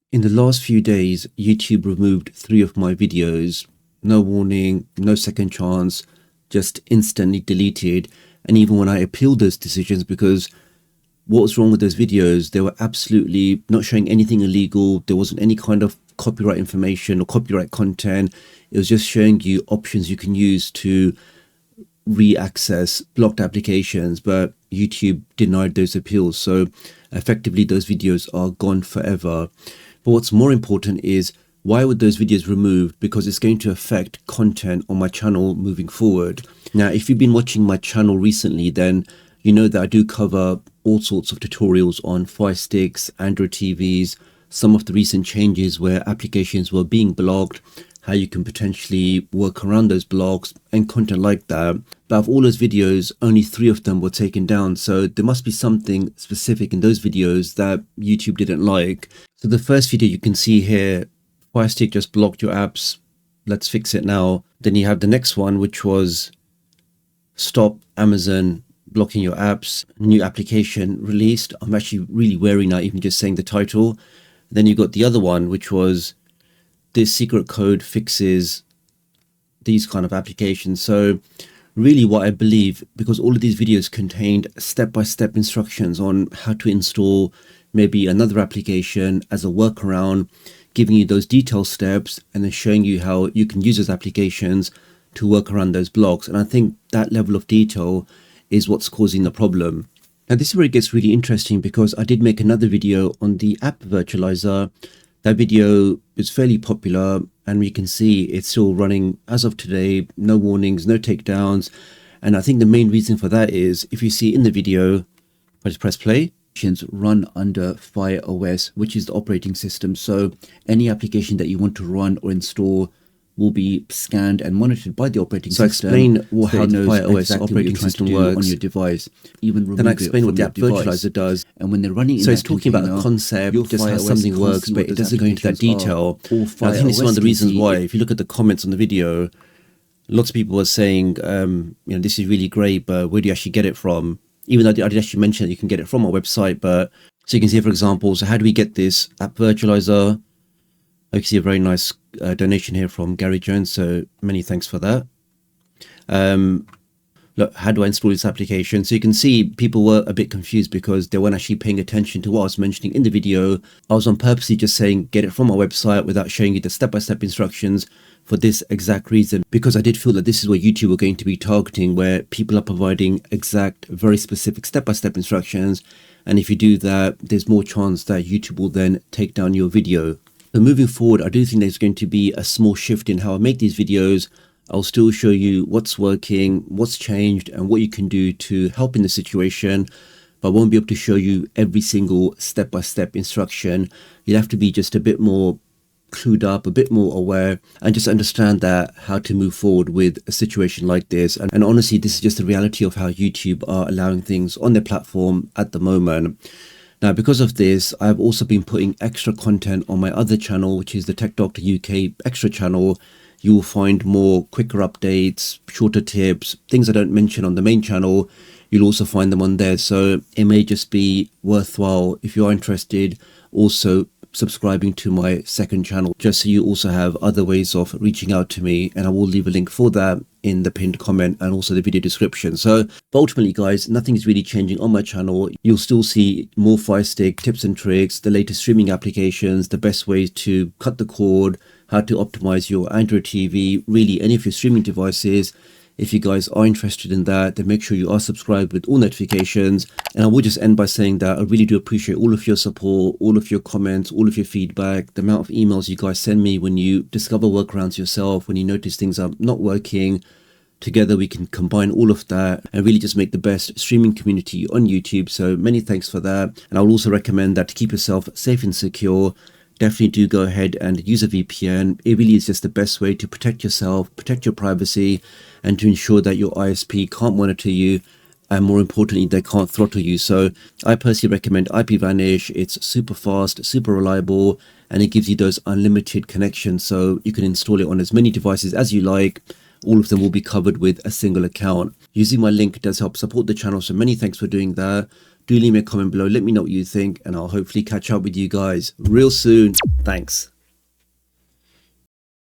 In the last few days, YouTube removed 3 of my videos. No warning, no second chance, just instantly deleted. And even when I appealed those decisions, because what was wrong with those videos, they were absolutely not showing anything illegal. There wasn't any kind of copyright information or copyright content. It was just showing you options you can use to re-access blocked applications, but YouTube denied those appeals. So effectively those videos are gone forever. But what's more important is, why were those videos removed? Because it's going to affect content on my channel moving forward. Now, if you've been watching my channel recently, then you know that I do cover all sorts of tutorials on FireSticks, Android TVs, some of the recent changes where applications were being blocked, how you can potentially work around those blocks and content like that. But of all those videos, only 3 of them were taken down. So there must be something specific in those videos that YouTube didn't like. So the first video you can see here, FireStick just blocked your apps. Let's fix it now. Then you have the next one, which was stop Amazon blocking your apps, new application released. I'm actually really wary now, even just saying the title. Then you got the other one, which was this secret code fixes these kind of applications. So really what I believe, because all of these videos contained step-by-step instructions on how to install maybe another application as a workaround, giving you those detailed steps and then showing you how you can use those applications to work around those blocks. And I think that level of detail is what's causing the problem. Now this is where it gets really interesting, because I did make another video on the app virtualizer. That video is fairly popular and we can see it's still running as of today, no warnings, no takedowns. And I think the main reason for that is, if you see in the video, I just press play, run under Fire OS, which is the operating system. So any application that you want to run or install will be scanned and monitored by the operating system. So explain how the Fire OS operating system works on your device. Then I explain what the app virtualizer does. And when they're running, so it's talking about a concept, just how something works, but it doesn't go into that detail. I think it's one of the reasons why, if you look at the comments on the video, lots of people were saying, this is really great, but where do you actually get it from? Even though I did actually mention that you can get it from our website, but so you can see, for example, so how do we get this app virtualizer? I can see a very nice donation here from Gary Jones, so many thanks for that. Look, how do I install this application? So you can see people were a bit confused because they weren't actually paying attention to what I was mentioning in the video. I was on purposely just saying get it from our website without showing you the step-by-step instructions for this exact reason, because I did feel that this is what YouTube were going to be targeting, where people are providing exact, very specific step-by-step instructions. And if you do that, there's more chance that YouTube will then take down your video. So moving forward, I do think there's going to be a small shift in how I make these videos. I'll still show you what's working, what's changed, and what you can do to help in the situation, but I won't be able to show you every single step-by-step instruction. You'll have to be just a bit more clued up, a bit more aware, and just understand that how to move forward with a situation like this. And honestly, this is just the reality of how YouTube are allowing things on their platform at the moment. Now, because of this, I've also been putting extra content on my other channel, which is the TechDoctorUK extra channel. You will find more quicker updates, shorter tips, things I don't mention on the main channel. You'll also find them on there. So it may just be worthwhile, if you are interested, also subscribing to my second channel, just so you also have other ways of reaching out to me. And I will leave a link for that in the pinned comment and also the video description. So ultimately, guys, nothing is really changing on my channel. You'll still see more FireStick tips and tricks, the latest streaming applications, the best ways to cut the cord, how to optimize your Android TV, really any of your streaming devices. If you guys are interested in that, then make sure you are subscribed with all notifications. And I will just end by saying that I really do appreciate all of your support, all of your comments, all of your feedback, the amount of emails you guys send me when you discover workarounds yourself, when you notice things are not working. Together we can combine all of that and really just make the best streaming community on YouTube. So many thanks for that. And I will also recommend that to keep yourself safe and secure, definitely do go ahead and use a VPN. It really is just the best way to protect yourself, protect your privacy, and to ensure that your ISP can't monitor you, and more importantly, they can't throttle you. So I personally recommend IPVanish. It's super fast, super reliable, and it gives you those unlimited connections. So you can install it on as many devices as you like. All of them will be covered with a single account. Using my link does help support the channel, so many thanks for doing that. Do leave me a comment below, let me know what you think, and I'll hopefully catch up with you guys real soon. Thanks.